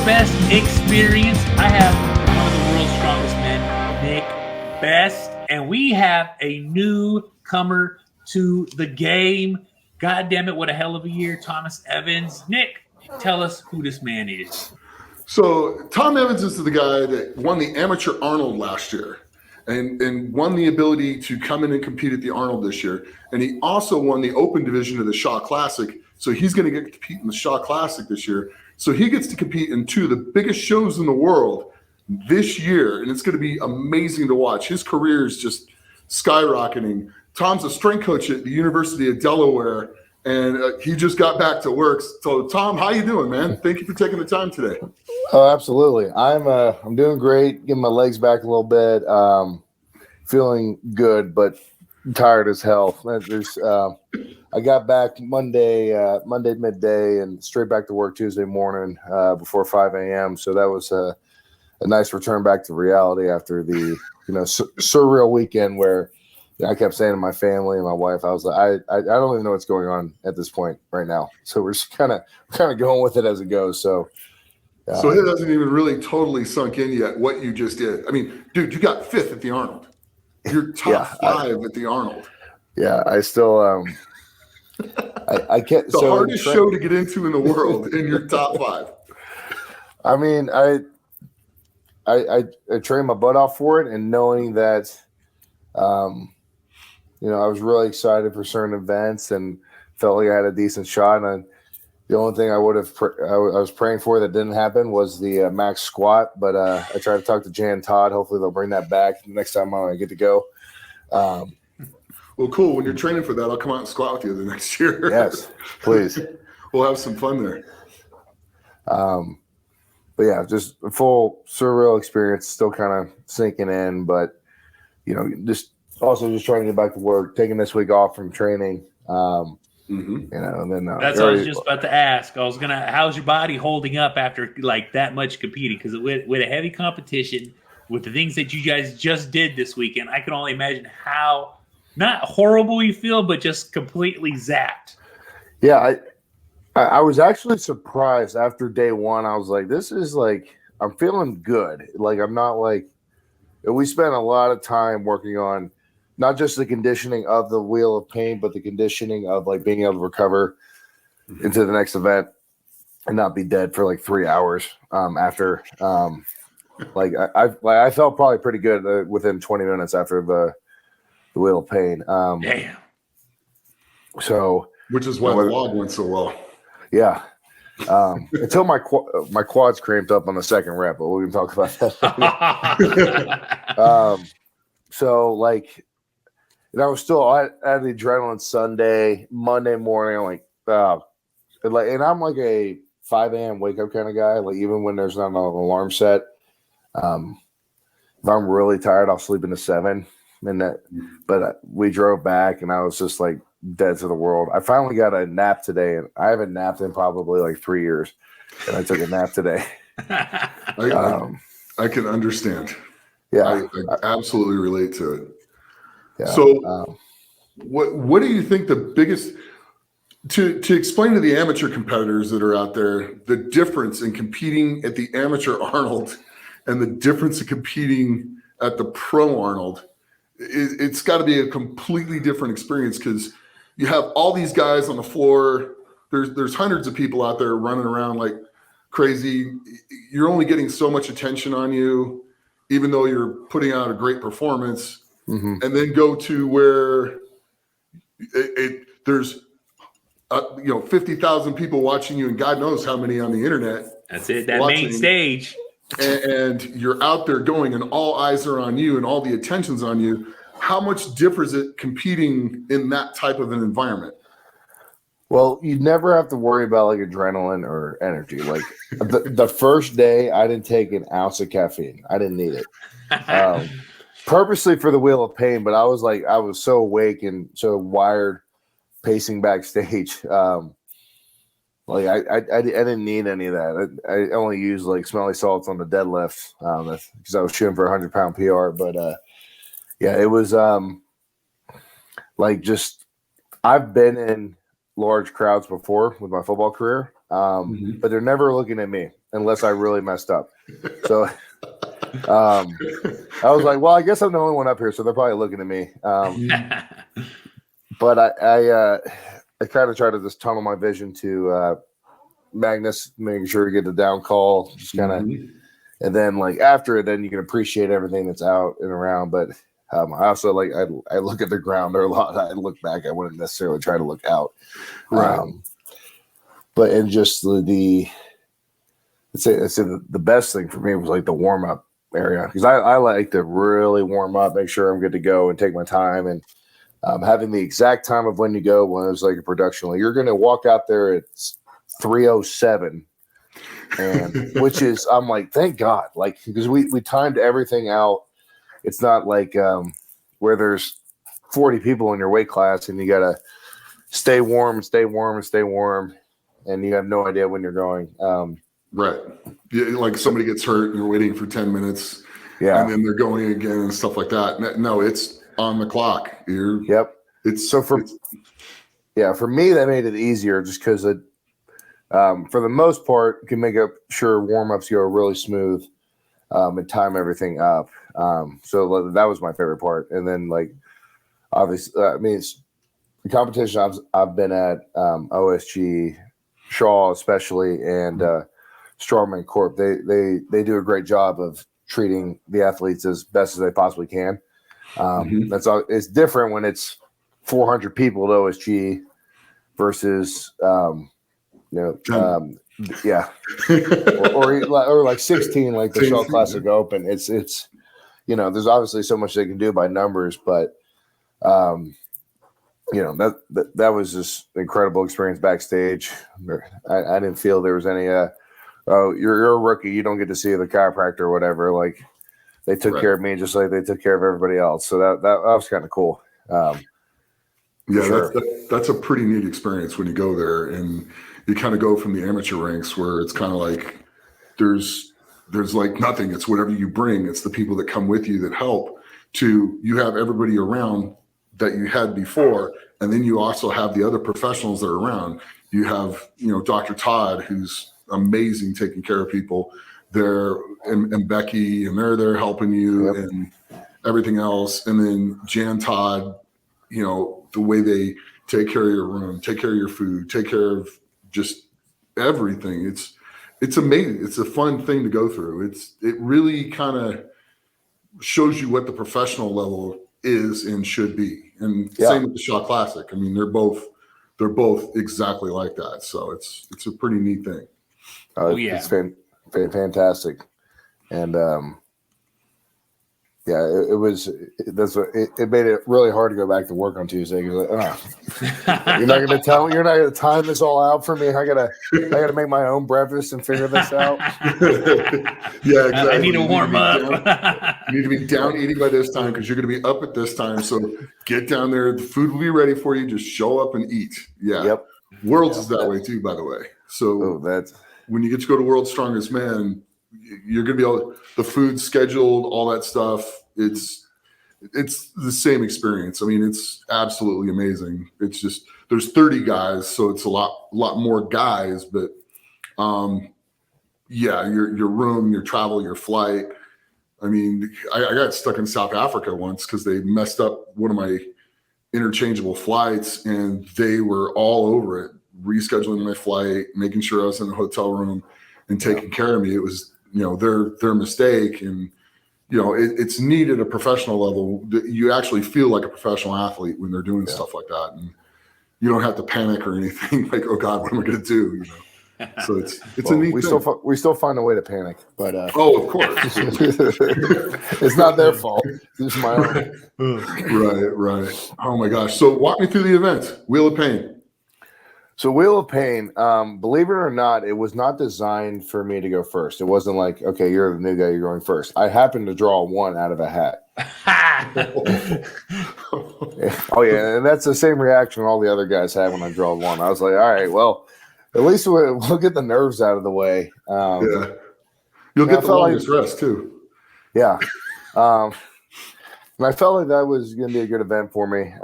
best experience. I have one of the world's strongest men, Nick Best, and we have a newcomer to the game. God damn it, what a hell of a year, Thomas Evans. Nick, tell us who this man is. So Tom Evans is the guy that won the amateur Arnold last year and won the ability to come in and compete at the Arnold this year. And he also won the open division of the Shaw Classic. So he's going to get to compete in the Shaw Classic this year. So he gets to compete in two of the biggest shows in the world this year. And it's going to be amazing to watch. His career is just skyrocketing. Tom's a strength coach at the University of Delaware. And he just got back to work. So, Tom, how you doing, man? Thank you for taking the time today. Oh, absolutely. I'm doing great. Getting my legs back a little bit. Feeling good, but tired as hell. I got back Monday midday, and straight back to work Tuesday morning before 5 a.m. So that was a nice return back to reality after the surreal weekend where. I kept saying to my family and my wife, I was like, I don't even know what's going on at this point right now. So we're just kind of going with it as it goes. So it hasn't even really totally sunk in yet what you just did. I mean, dude, you got fifth at the Arnold. You're top five at the Arnold. Yeah, I still I can't. The hardest show to get into in the world, and you're top five. I mean, I trained my butt off for it, and knowing that. I was really excited for certain events and felt like I had a decent shot. And the only thing I was praying for that didn't happen was the max squat. But I tried to talk to Jan and Todd. Hopefully they'll bring that back the next time I get to go. Well, cool. When you're training for that, I'll come out and squat with you the next year. Yes, please. We'll have some fun there. But yeah, just a full surreal experience, still kind of sinking in, but just trying to get back to work, taking this week off from training. And then that's what I was just about to ask. How's your body holding up after like that much competing? Because with a heavy competition, with the things that you guys just did this weekend, I can only imagine how not horrible you feel, but just completely zapped. Yeah, I was actually surprised after day one. I was like, this is like I'm feeling good. Like I'm not like. We spent a lot of time working on not just the conditioning of the wheel of pain, but the conditioning of like being able to recover into the next event and not be dead for like 3 hours after. I felt probably pretty good within 20 minutes after the wheel of pain. Damn. So, which is why the log went so well. Yeah. Until my quads cramped up on the second rep, but we can talk about that. So like, and I was still I had the adrenaline Sunday, Monday morning. I'm like, and I'm like a 5 a.m. wake up kind of guy. Like even when there's not an alarm set, if I'm really tired, I'll sleep into 7. But we drove back, and I was just like dead to the world. I finally got a nap today, and I haven't napped in probably like 3 years, and I took a nap today. I can understand. Yeah, I absolutely relate to it. Yeah, so, what do you think the biggest to explain to the amateur competitors that are out there the difference in competing at the amateur Arnold and the difference in competing at the pro Arnold? It's got to be a completely different experience because you have all these guys on the floor. There's hundreds of people out there running around like crazy. You're only getting so much attention on you, even though you're putting out a great performance. Mm-hmm. And then go to where there's 50,000 people watching you, and God knows how many on the internet. That's it. That main stage. And you're out there going, and all eyes are on you, and all the attention's on you. How much differs it competing in that type of an environment? Well, you never have to worry about like adrenaline or energy. Like the first day, I didn't take an ounce of caffeine. I didn't need it. Purposely for the wheel of pain, but I was so awake and so wired pacing backstage. I didn't need any of that. I only used like smelly salts on the deadlift because I was shooting for a 100-pound PR. But it was I've been in large crowds before with my football career, but they're never looking at me. unless I really messed up. So I was like, well, I guess I'm the only one up here, so they're probably looking at me. But I kind of try to just tunnel my vision to Magnus, making sure to get the down call, just kind of, and then like after it, then you can appreciate everything that's out and around. But I also like I look at the ground there a lot. I look back. I wouldn't necessarily try to look out. Right. But and just the best thing for me was like the warm up area, because I like to really warm up, make sure I'm good to go, and take my time, and having the exact time of when you go. When it was like a production, like you're going to walk out there at 3:07, and which is, I'm like, thank God, like, because we timed everything out. It's not like where there's 40 people in your weight class and you got to stay warm, and you have no idea when you're going. Right. Yeah, like somebody gets hurt and you're waiting for 10 minutes. Yeah. And then they're going again and stuff like that. No, it's on the clock. Yep. It's so for me, that made it easier just because it, for the most part, you can make sure warm-ups go really smooth and time everything up. So that was my favorite part. And then, like, obviously, it's the competition I've been at, OSG, Shaw especially, and Strongman Corp. They do a great job of treating the athletes as best as they possibly can. It's different when it's 400 people at OSG versus or like 16 like the Shaw Classic Open. It's there's obviously so much they can do by numbers, but that was just an incredible experience backstage. I didn't feel there was any you're a rookie, you don't get to see the chiropractor or whatever. Like, they took care of me just like they took care of everybody else. So that was kind of cool. That's a pretty neat experience when you go there and you kind of go from the amateur ranks where it's kind of like there's like nothing. It's whatever you bring. It's the people that come with you that help, to you have everybody around that you had before. And then you also have the other professionals that are around. You have, Dr. Todd, who's amazing taking care of people there, and Becky, and they're there helping you and everything else. And then Jan Todd, the way they take care of your room, take care of your food, take care of just everything. It's amazing. It's a fun thing to go through. It really kind of shows you what the professional level is and should be. And same with the Shaw Classic. I mean, they're both exactly like that. So it's a pretty neat thing. It's fantastic. And it made it really hard to go back to work on Tuesday. You're not going to time this all out for me. I gotta make my own breakfast and figure this out. Yeah, exactly. I need to warm up. You need to be down eating by this time because you're going to be up at this time. So get down there. The food will be ready for you. Just show up and eat. Yeah. Yep. Worlds is that way too, by the way. So when you get to go to World's Strongest Man, you're going to be able, the food scheduled, all that stuff. It's the same experience. I mean, it's absolutely amazing. It's just, there's 30 guys, so it's a lot more guys, but your room, your travel, your flight. I mean, I got stuck in South Africa once because they messed up one of my interchangeable flights, and they were all over it, rescheduling my flight, making sure I was in the hotel room and taking care of me. It was, their mistake. And, it's neat at a professional level that you actually feel like a professional athlete when they're doing stuff like that. And you don't have to panic or anything like, oh God, what am I going to do? So it's a neat thing. We still find a way to panic, but of course. It's not their fault. It's my own. Right. Oh my gosh. So walk me through the event, Wheel of Pain. So Wheel of Pain, believe it or not, it was not designed for me to go first. It wasn't like, okay, you're the new guy, you're going first. I happened to draw one out of a hat. Oh yeah, and that's the same reaction all the other guys had when I draw one. I was like, all right, well, at least we'll get the nerves out of the way. You'll get the longest rest too. Yeah. And I felt like that was going to be a good event for me.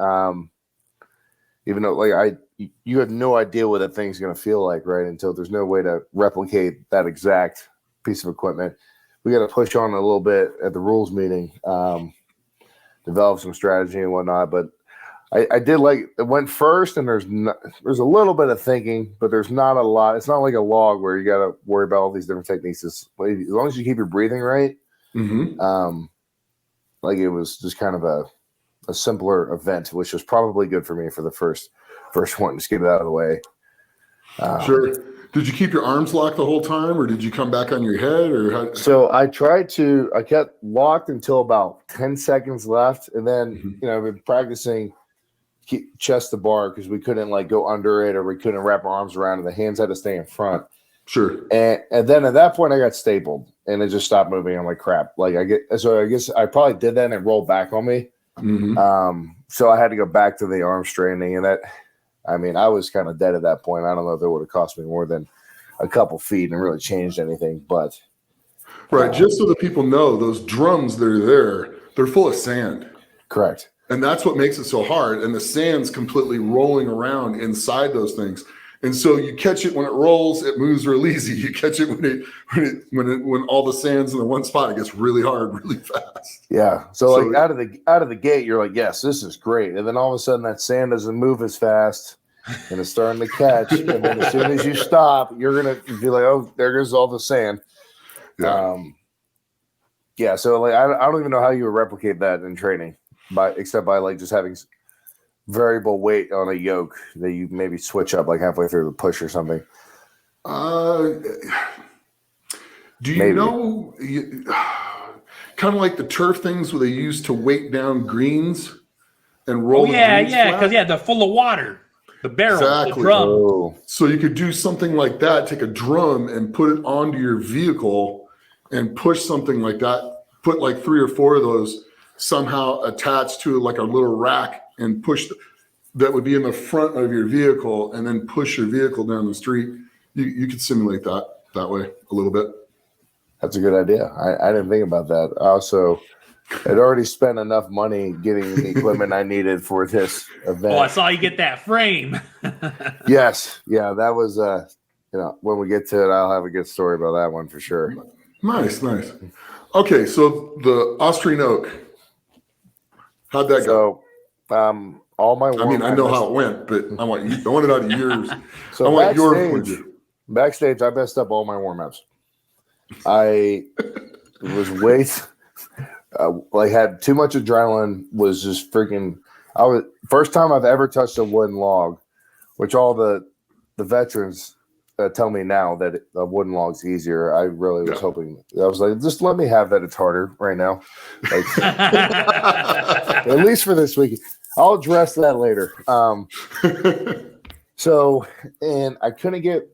Even though, like, you have no idea what that thing's going to feel like, right? Until there's no way to replicate that exact piece of equipment. We got to push on a little bit at the rules meeting, develop some strategy and whatnot. But I did like it went first, and there's a little bit of thinking, but there's not a lot. It's not like a log where you got to worry about all these different techniques. As long as you keep your breathing right, like it was just kind of a simpler event, which was probably good for me for the first one. Just get it out of the way. Sure. Did you keep your arms locked the whole time, or did you come back on your head, or how? So I kept locked until about 10 seconds left. And then, I've been practicing chest to bar because we couldn't like go under it, or we couldn't wrap our arms around it. The hands had to stay in front. Sure. And then at that point I got stapled and it just stopped moving. I'm like, crap. Like I guess I probably did that and it rolled back on me. So I had to go back to the arm straightening, and I was kind of dead at that point. I don't know if it would have cost me more than a couple feet and really changed anything, but right. Just so that people know, those drums that are there, they're full of sand. Correct. And that's what makes it so hard. And the sand's completely rolling around inside those things. And so you catch it when it rolls, it moves real easy. You catch it when all the sand's in the one spot, it gets really hard, really fast. Yeah. So like out of the gate, you're like, yes, this is great. And then all of a sudden that sand doesn't move as fast and it's starting to catch. And then as soon as you stop, you're gonna be like, oh, there goes all the sand. Yeah. So like I don't even know how you would replicate that in training, except by like just having variable weight on a yoke that you maybe switch up like halfway through the push or something. Do you know kind of like the turf things where they used to weight down greens and roll? Because they're full of water. The barrel, exactly. The drum. Oh. So you could do something like that. Take a drum and put it onto your vehicle and push something like that. Put like 3 or 4 of those somehow attached to like a little rack and push that would be in the front of your vehicle, and then push your vehicle down the street. You could simulate that way a little bit. That's a good idea. I didn't think about that. I also had already spent enough money getting the equipment I needed for this event. Oh, I saw you get that frame. Yes. Yeah, that was when we get to it, I'll have a good story about that one for sure. Nice. Okay, so the Austrian oak, how'd that go? So all my I know how it went, but I want it out of yours. So I want your point of view. Backstage, I messed up all my warm-ups. I was had too much adrenaline, was just freaking first time I've ever touched a wooden log, which all the veterans tell me now that a wooden log's easier. I really was hoping. I was like, just let me have that. It's harder right now. Like, at least for this week. I'll address that later. And I couldn't get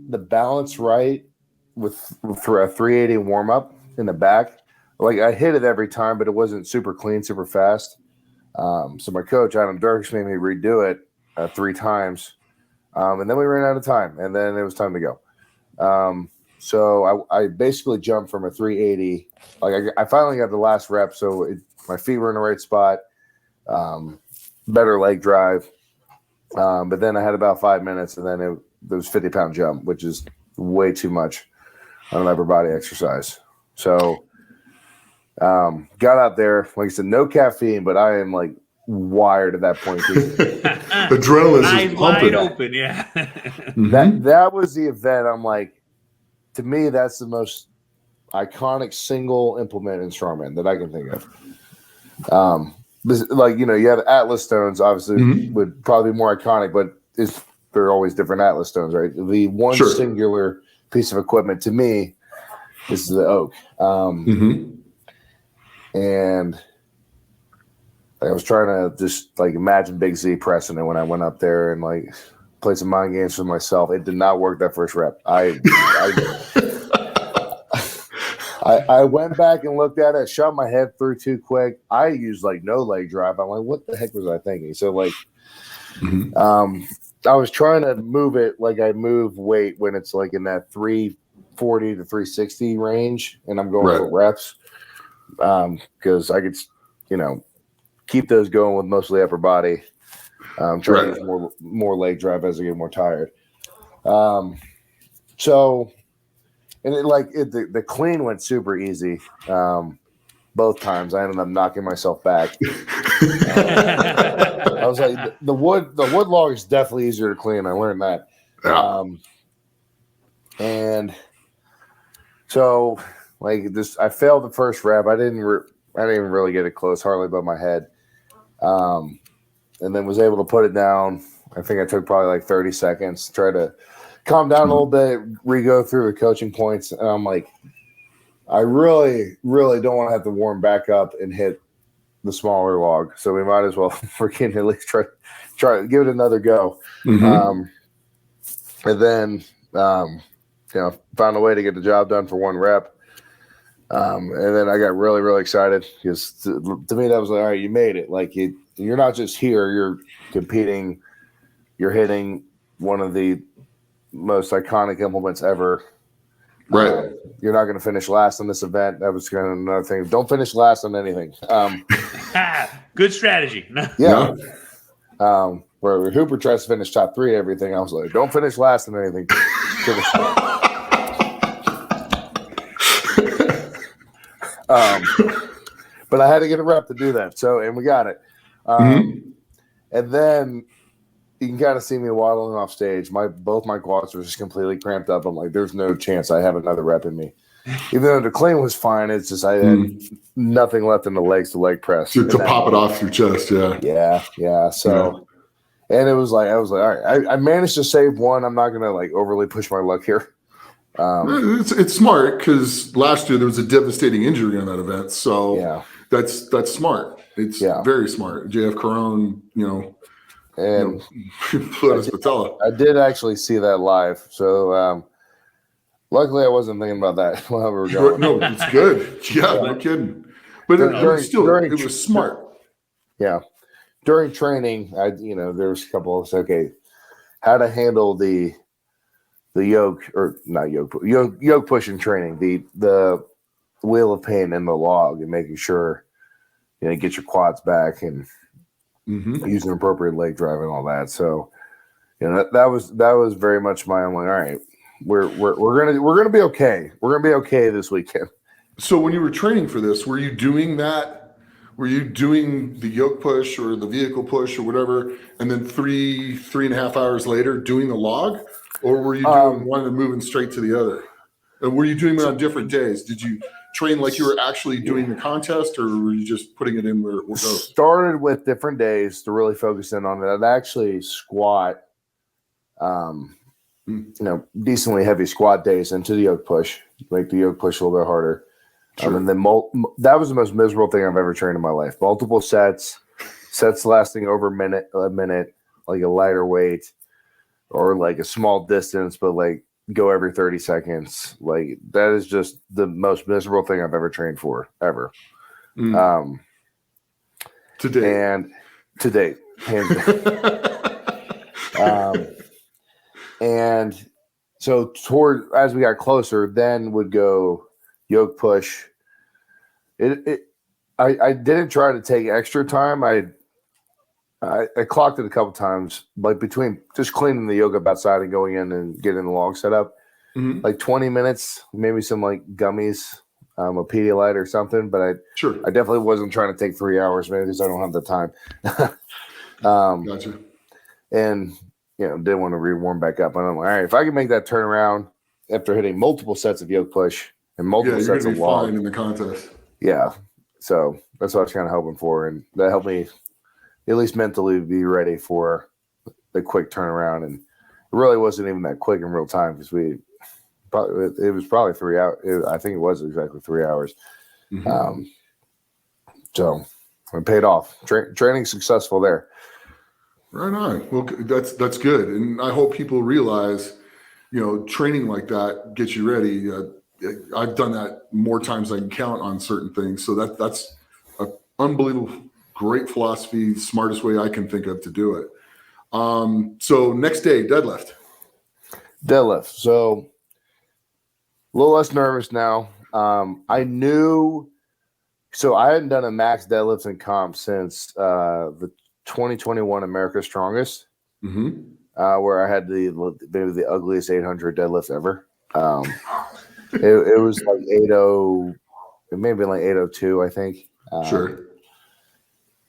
the balance right for a 380 warm up in the back. Like I hit it every time, but it wasn't super clean, super fast. So my coach, Adam Dirks, made me redo it 3 times. And then we ran out of time, and then it was time to go. So I basically jumped from a 380. Like I finally got the last rep, so my feet were in the right spot. Better leg drive. But then I had about 5 minutes, and then it was 50-pound jump, which is way too much on an upper body exercise. So got out there, like I said, no caffeine, but I am like wired at that point. Adrenaline is wide open, yeah. That was the event. I'm like, to me, that's the most iconic single implement in strongman that I can think of. Like, you have Atlas stones, obviously would probably be more iconic, but they're always different Atlas stones, right? The one singular piece of equipment to me is the oak. And I was trying to just like imagine Big Z pressing it when I went up there and like play some mind games for myself. It did not work that first rep. I went back and looked at it, shot my head through too quick. I used like no leg drive. I'm like, what the heck was I thinking? So like, I was trying to move it like I move weight when it's like in that 340 to 360 range, and I'm going for reps because I could, keep those going with mostly upper body. Trying to use more leg drive as I get more tired. So, and the clean went super easy. Both times I ended up knocking myself back. I was like, the wood log is definitely easier to clean. I learned that. Yeah. And so I failed the first rep. I didn't even really get it close, hardly above my head. And then was able to put it down. I think I took probably like 30 seconds to try to calm down a little bit, re-go through the coaching points. And I'm like, I really, really don't want to have to warm back up and hit the smaller log. So we might as well freaking at least try to give it another go. And then, found a way to get the job done for one rep. And then I got really, really excited because to me, that was like, all right, you made it. Like you're not just here, you're competing, you're hitting one of the most iconic implements ever. Right. You're not going to finish last in this event. That was kind of another thing. Don't finish last on anything. Good strategy. Yeah. Where Hooper tries to finish top 3 everything, I was like, don't finish last in anything. But I had to get a rep to do that. So, and we got it. And then you can kind of see me waddling off stage. Both my quads were just completely cramped up. I'm like, there's no chance I have another rep in me. Even though the clean was fine, it's just I had nothing left in the legs to leg press. To pop it off your chest, yeah. Yeah. So, and I was like, all right, I managed to save one. I'm not going to like overly push my luck here. It's smart because last year there was a devastating injury on that event. So that's smart. It's very smart. JF Caron, and fluid patella. I did actually see that live. So luckily I wasn't thinking about that while we were going. No, it's good. Yeah, no kidding. But it was smart. Yeah. During training, there was a couple of how to handle the yoke or not yoke pushing training, the wheel of pain in the log and making sure get your quads back and using appropriate leg drive and all that. So that was very much my own. Like, all right, we're gonna be okay. We're gonna be okay this weekend. So when you were training for this, were you doing that? Were you doing the yoke push or the vehicle push or whatever, and then 3.5 hours later doing the log, or were you doing one and moving straight to the other? And were you doing it on different days? Did you train like you were actually doing the contest, or were you just putting it in where it goes? Started with different days to really focus in on it. I'd actually squat, decently heavy squat days into the yoke push, make the yoke push a little bit harder. Sure. And then that was the most miserable thing I've ever trained in my life. Multiple sets lasting over a minute, like a lighter weight or like a small distance, but like go every 30 seconds. Like that is just the most miserable thing I've ever trained for ever. To date. And so as we got closer, then would go yoke push. I didn't try to take extra time. I clocked it a couple times, like between just cleaning the yoke up outside and going in and getting the log set up, like 20 minutes, maybe some like gummies, a Pedialyte or something. But I definitely wasn't trying to take 3 hours, maybe because I don't have the time. Gotcha. And didn't want to re-warm back up. And I'm like, all right, if I can make that turnaround after hitting multiple sets of yoke push and multiple sets of log, fine in the contest. Yeah. So that's what I was kind of hoping for. And that helped me at least mentally be ready for the quick turnaround. And it really wasn't even that quick in real time because it was probably 3 hours. I think it was exactly 3 hours. So it paid off. Training successful there. Right on. Well, that's good. And I hope people realize, training like that gets you ready. I've done that more times than I can count on certain things. So that's an unbelievable, great philosophy, smartest way I can think of to do it. So next day, deadlift. So a little less nervous now. I knew, so I hadn't done a max deadlift in comp since the 2021 America's Strongest, Mm-hmm. where I had maybe the ugliest 800 deadlift ever. It was like 80, it may have been like 802, I think. Sure.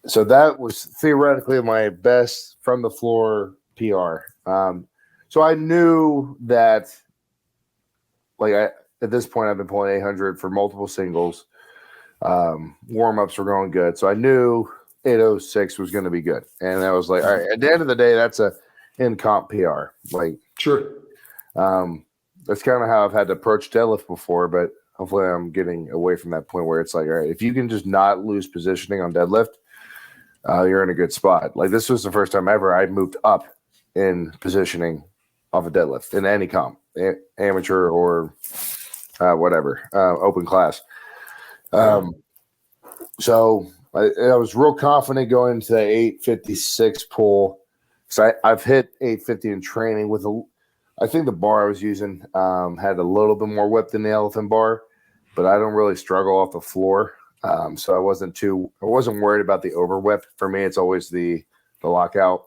So that was theoretically my best from the floor PR. So I knew that, at this point, I've been pulling 800 for multiple singles. Warm ups were going good, so I knew 806 was going to be good. And I was like, all right. At the end of the day, that's a in comp PR. Like, Sure. that's kind of how I've had to approach deadlift before, but hopefully I'm getting away from that point where it's like, all right, if you can just not lose positioning on deadlift, you're in a good spot. Like, this was the first time ever I moved up in positioning off a deadlift in any comp, amateur or whatever, open class. So I was real confident going into the 856 pull. So I've hit 850 in training with I think the bar I was using had a little bit more whip than the elephant bar, but I don't really struggle off the floor. So I wasn't worried about the over whip. For me, it's always the lockout.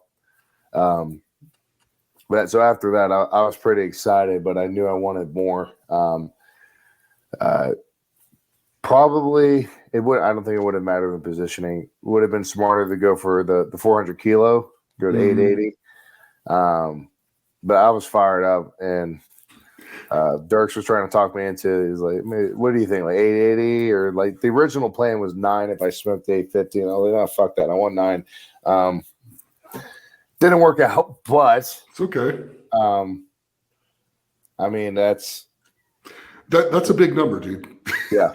But so after that, I was pretty excited, but I knew I wanted more. Probably it would. I don't think it would have mattered in positioning. It would have been smarter to go for the 400 kilo, go to 880. But I was fired up, and Dirks was trying to talk me into it. He's like, what do you think, like 880? Or like the original plan was 9 if I smoked 850. And I was like, oh, fuck that. I want 9. Didn't work out, but It's okay. I mean, that's a big number, dude. Yeah.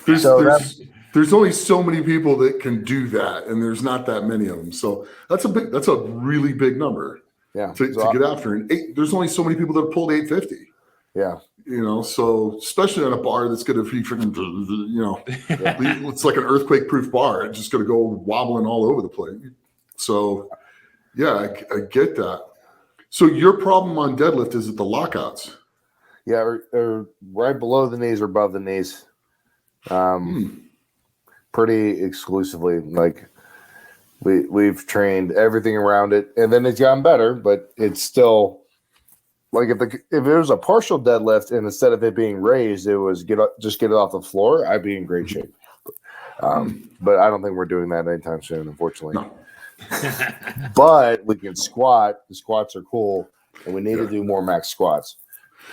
There's only so many people that can do that, and there's not that many of them. So that's a really big number. Yeah. To get after. And there's only so many people that have pulled 850. Yeah. So especially on a bar that's going to be freaking, it's like an earthquake proof bar. It's just going to go wobbling all over the place. So yeah, I get that. So your problem on deadlift is at the lockouts. Yeah, or right below the knees or above the knees. Pretty exclusively. Like we've trained everything around it, and then it's gotten better, but it's still like if it was a partial deadlift and instead of it being raised, it was just get it off the floor, I'd be in great shape. But I don't think we're doing that anytime soon, unfortunately. No. But we can squat. The squats are cool, and we need to do more max squats.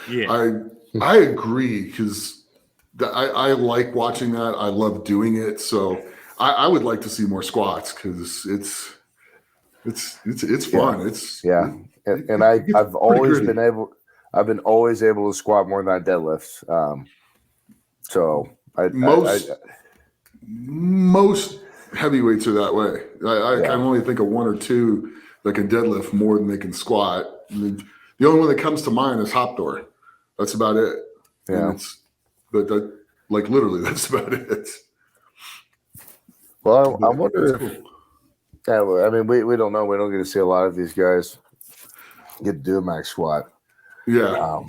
Yeah, I agree because I like watching that. I love doing it. So I would like to see more squats because it's fun. And I've always been able to squat more than I deadlift. So most heavyweights are that way. I can only think of one or two that can deadlift more than they can squat. I mean, the only one that comes to mind is Hopdoor. That's about it. Yeah. Like literally, that's about it. Well, I wonder if. Yeah, I mean, we don't know. We don't get to see a lot of these guys get to do a max squat. Yeah.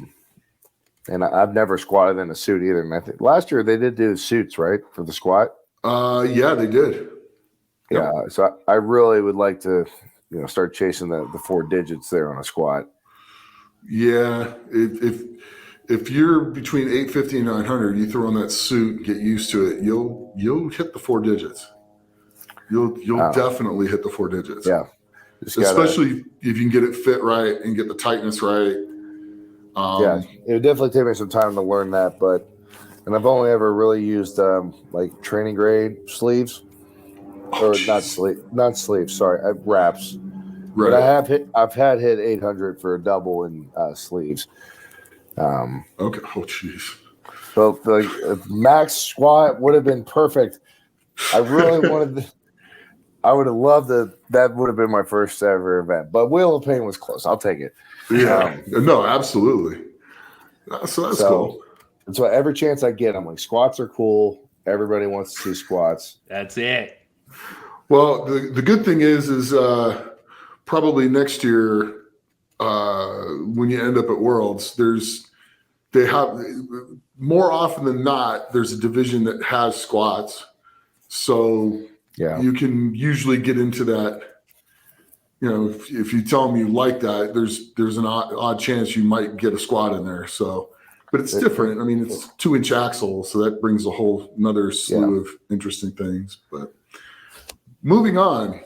And I've never squatted in a suit either. And I think last year they did do suits, right, for the squat. Yeah, they did. Yeah. Yep. So I really would like to, start chasing the 4 digits there on a squat. Yeah. If you're between 850 and 900, you throw on that suit, get used to it. You'll hit the 4 digits. You'll definitely hit the 4 digits. Yeah. Especially if you can get it fit right and get the tightness right. It would definitely take me some time to learn that, and I've only ever really used like training grade sleeves, not sleeves. Sorry, wraps. Right. But I've had hit 800 for a double in sleeves. Okay. Oh, jeez. So the max squat would have been perfect. I really wanted. I would have loved that would have been my first ever event, but Wheel of Pain was close. I'll take it. Yeah. No, absolutely. So that's cool. And so every chance I get, I'm like, squats are cool. Everybody wants to see squats. that's it. Well, the good thing is probably next year when you end up at Worlds, they have more often than not, there's a division that has squats. So Yeah. you can usually get into that. You know, if you tell them you like that, there's an odd chance you might get a squat in there. So, but it's different. I mean, it's 2-inch axle, so that brings a whole another slew of interesting things. But moving on,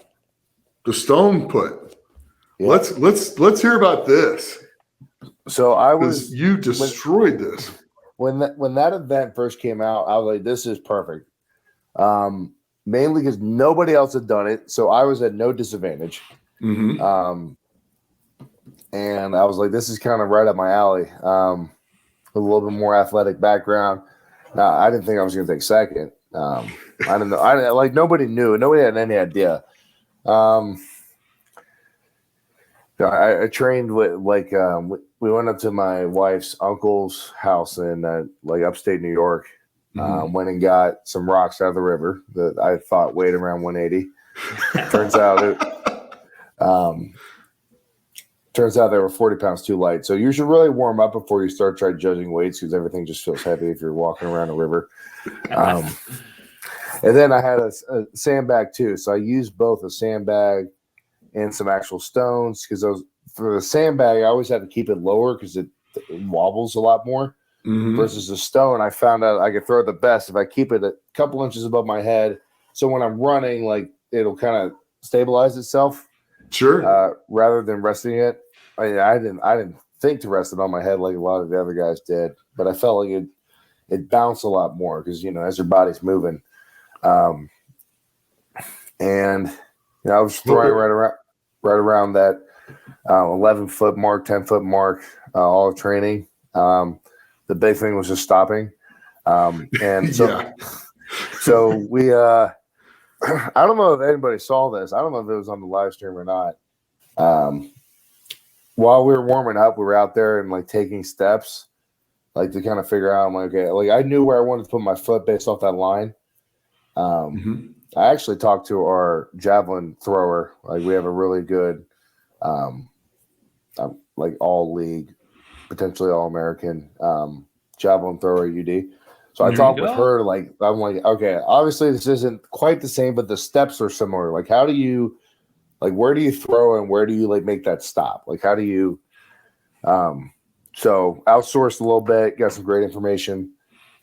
the stone put. Yeah. Let's hear about this. So you destroyed this. When that event first came out, I was like, this is perfect. Mainly because nobody else had done it, so I was at no disadvantage. Mm-hmm. And I was like, this is kind of right up my alley. With a little bit more athletic background. Now, I didn't think I was going to take second. I don't know. Nobody knew. Nobody had any idea. I trained with we went up to my wife's uncle's house in upstate New York. Went and got some rocks out of the river that I thought weighed around 180. Turns out they were 40 pounds too light. So you should really warm up before you start judging weights because everything just feels heavy if you're walking around a river. And then I had a sandbag too. So I used both a sandbag and some actual stones because for the sandbag, I always had to keep it lower because it wobbles a lot more versus the stone. I found out I could throw it the best if I keep it a couple inches above my head. So when I'm running, it'll kind of stabilize itself. Sure. Rather than resting it. I didn't think to rest it on my head like a lot of the other guys did, but I felt like it bounced a lot more because as your body's moving. And I was throwing right around that 11-foot mark, 10-foot mark, all training. The big thing was just stopping. And so, so we, I don't know if anybody saw this. I don't know if it was on the live stream or not. While we were warming up, we were out there and taking steps, to kind of figure out. I'm like, okay, I knew where I wanted to put my foot based off that line. I actually talked to our javelin thrower. We have a really good, all league, potentially all American javelin thrower at UD. So I talked with her. I'm like, okay, obviously this isn't quite the same, but the steps are similar. How do you, where do you throw and where do you make that stop? How do you? So outsourced a little bit, got some great information.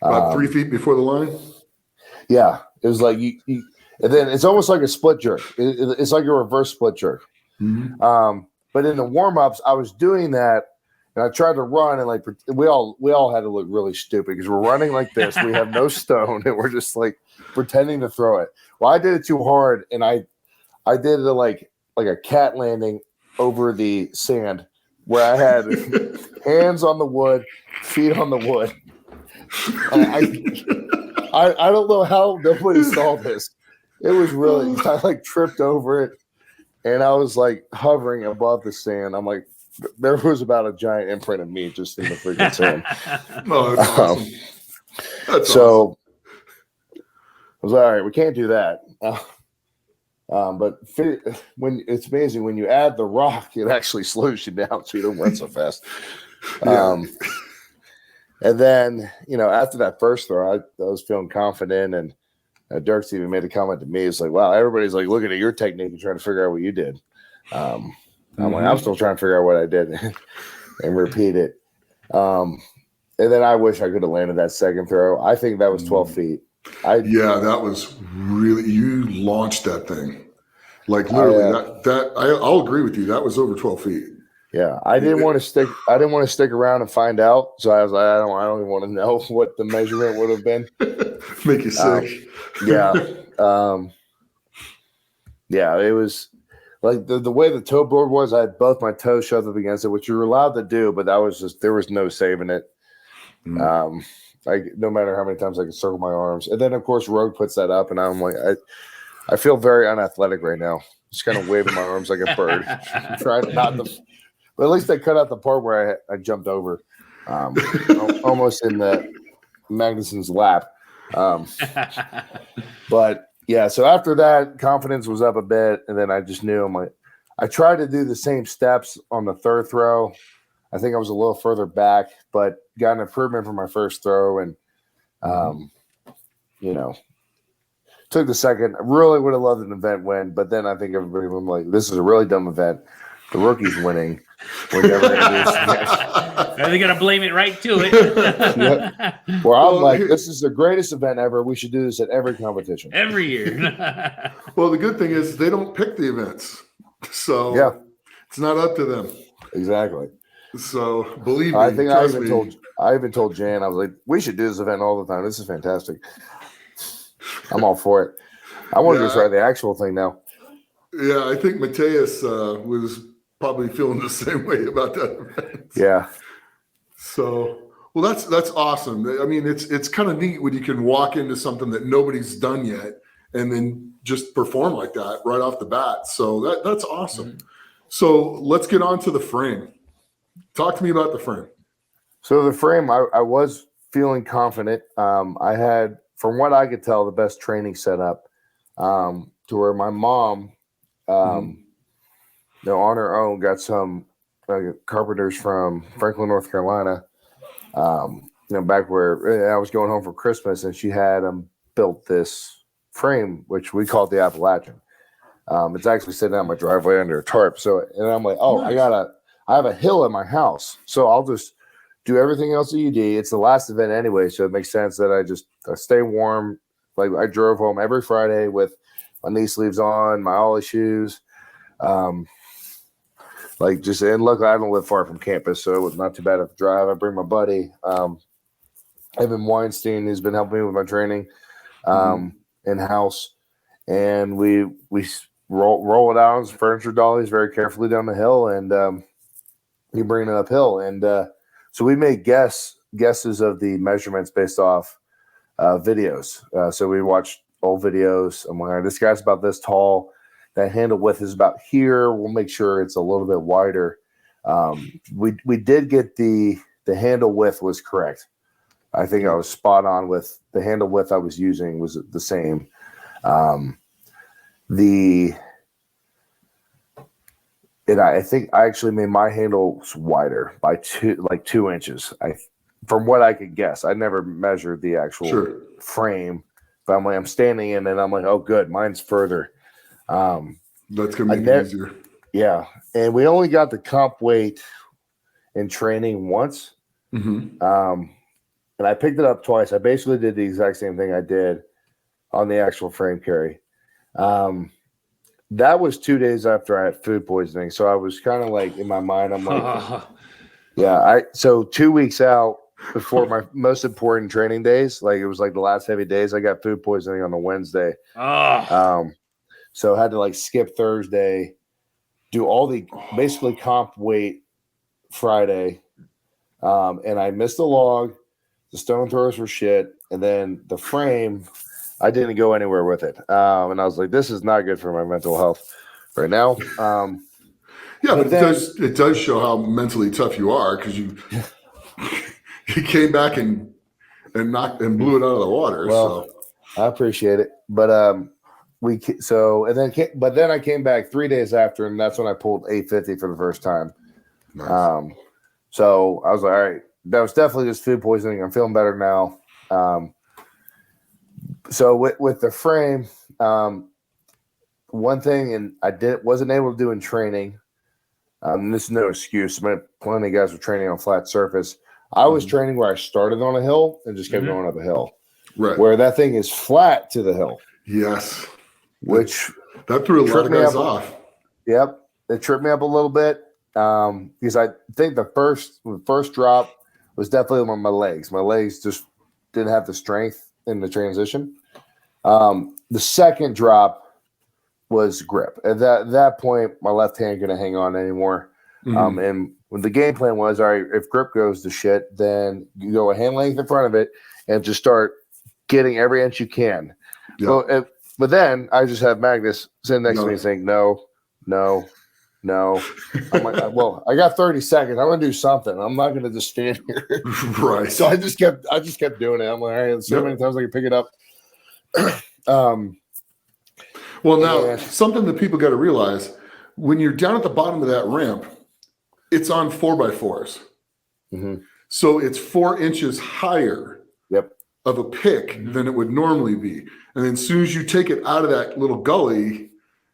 About 3 feet before the line. Yeah, it was you and then it's almost like a split jerk. It's like a reverse split jerk. But in the warm-ups, I was doing that, and I tried to run, and we all had to look really stupid because we're running like this. We have no stone, and we're just pretending to throw it. Well, I did it too hard, and I did it like a cat landing over the sand, where I had hands on the wood, feet on the wood. I don't know how nobody saw this. It was really, I tripped over it, and I was hovering above the sand. I'm like, there was about a giant imprint of me just in the freaking sand. Oh, that's awesome. That's awesome. I was like, all right, we can't do that. But when it's amazing when you add the rock, it actually slows you down so you don't run so fast. And then after that first throw, I was feeling confident, and Dirk's even made a comment to me. It's like, wow, everybody's looking at your technique and trying to figure out what you did. I'm I'm still trying to figure out what I did and repeat it. And then I wish I could have landed that second throw. I think that was 12 feet. That was really, you launched that thing. Literally I'll agree with you. That was over 12 feet. Yeah. I didn't want to stick around and find out. So I was like, I don't even want to know what the measurement would have been. Make you sick. It was the way the toe board was, I had both my toes shoved up against it, which you're allowed to do, but that was just, there was no saving it. No matter how many times I could circle my arms. And then of course Rogue puts that up, and I'm like, I feel very unathletic right now. Just kind of waving my arms like a bird. Trying not to, but at least I cut out the part where I jumped over, almost in the Magnuson's lap. But yeah, so after that, confidence was up a bit, and then I just knew, I'm like, I tried to do the same steps on the third throw. I think I was a little further back, but got an improvement from my first throw, and took the second. I really would have loved an event win, but then I think everybody was like, "This is a really dumb event. The rookie's winning. We're never going to do this again." They're going to blame it right to it. Yep. Well, I'm like, this is the greatest event ever. We should do this at every competition. Every year. Well, the good thing is they don't pick the events. So yeah, it's not up to them. Exactly. So believe me, I think I even told Jan, I was like, we should do this event all the time. This is fantastic. I'm all for it. I want to just try the actual thing now. Yeah, I think Mateus was probably feeling the same way about that event. Yeah. So, well, that's awesome. I mean, it's kind of neat when you can walk into something that nobody's done yet and then just perform like that right off the bat. So that's awesome. Mm-hmm. So let's get on to the frame. Talk to me about the frame. So the frame, I was feeling confident. I had, from what I could tell, the best training setup to where my mom, on her own, got some carpenters from Franklin, North Carolina. Back where I was going home for Christmas, and she had them built this frame, which we called the Appalachian. It's actually sitting on my driveway under a tarp. So, and I'm like, oh, nice. I have a hill at my house, so I'll just do everything else at UD. It's the last event anyway, so it makes sense that I stay warm. Like I drove home every Friday with my knee sleeves on, my ollie shoes. And look, I don't live far from campus, so it was not too bad of a drive. I bring my buddy, Evan Weinstein, who's been helping me with my training in house, and we roll it out on some furniture dollies very carefully down the hill, and you bring it uphill, and so we made guesses of the measurements based off videos. So we watched old videos. I'm like, this guy's about this tall. That handle width is about here. We'll make sure it's a little bit wider. We did get the handle width was correct. I think I was spot on with the handle width I was using was the same. I think I actually made my handles wider by 2 inches. From what I could guess, I never measured the actual frame, but I'm standing in and I'm like, oh, good, mine's further. That's gonna make it easier. Yeah, and we only got the comp weight in training once, and I picked it up twice. I basically did the exact same thing I did on the actual frame carry. That was 2 days after I had food poisoning, so I was kind of like in my mind, I'm like, so 2 weeks out before my most important training days, like it was like the last heavy days, I got food poisoning on a Wednesday. So I had to skip Thursday, do all the basically comp weight Friday, and I missed the log. The stone throwers were shit, and then the frame, I didn't go anywhere with it. And I was like, this is not good for my mental health right now. But it does show how mentally tough you are, because you came back and knocked and blew it out of the water. Well, so I appreciate it, but then I came back 3 days after, and that's when I pulled 850 for the first time. Nice. So I was like, all right, that was definitely just food poisoning. I'm feeling better now. So with the frame, one thing, and wasn't able to do in training. This is no excuse. Plenty of guys were training on flat surface. I was training where I started on a hill and just kept going up a hill, right? Where that thing is flat to the hill. Yes, which that threw a lot of guys off. Yep, it tripped me up a little bit because I think the first drop was definitely on my legs. My legs just didn't have the strength in the transition. The second drop was grip. At that point, my left hand couldn't hang on anymore. And when the game plan was, all right, if grip goes to shit, then you go a hand length in front of it and just start getting every inch you can. Yep. Well, but then I just have Magnus sitting next to me saying, no. I'm like, well, I got 30 seconds. I'm going to do something. I'm not going to just stand here. Right. So I just kept doing it. I'm like, all right, so many times I can pick it up. Well, now, something that people got to realize, when you're down at the bottom of that ramp, it's on 4x4s. So it's 4 inches higher. Yep. of a pick than it would normally be. And then as soon as you take it out of that little gully,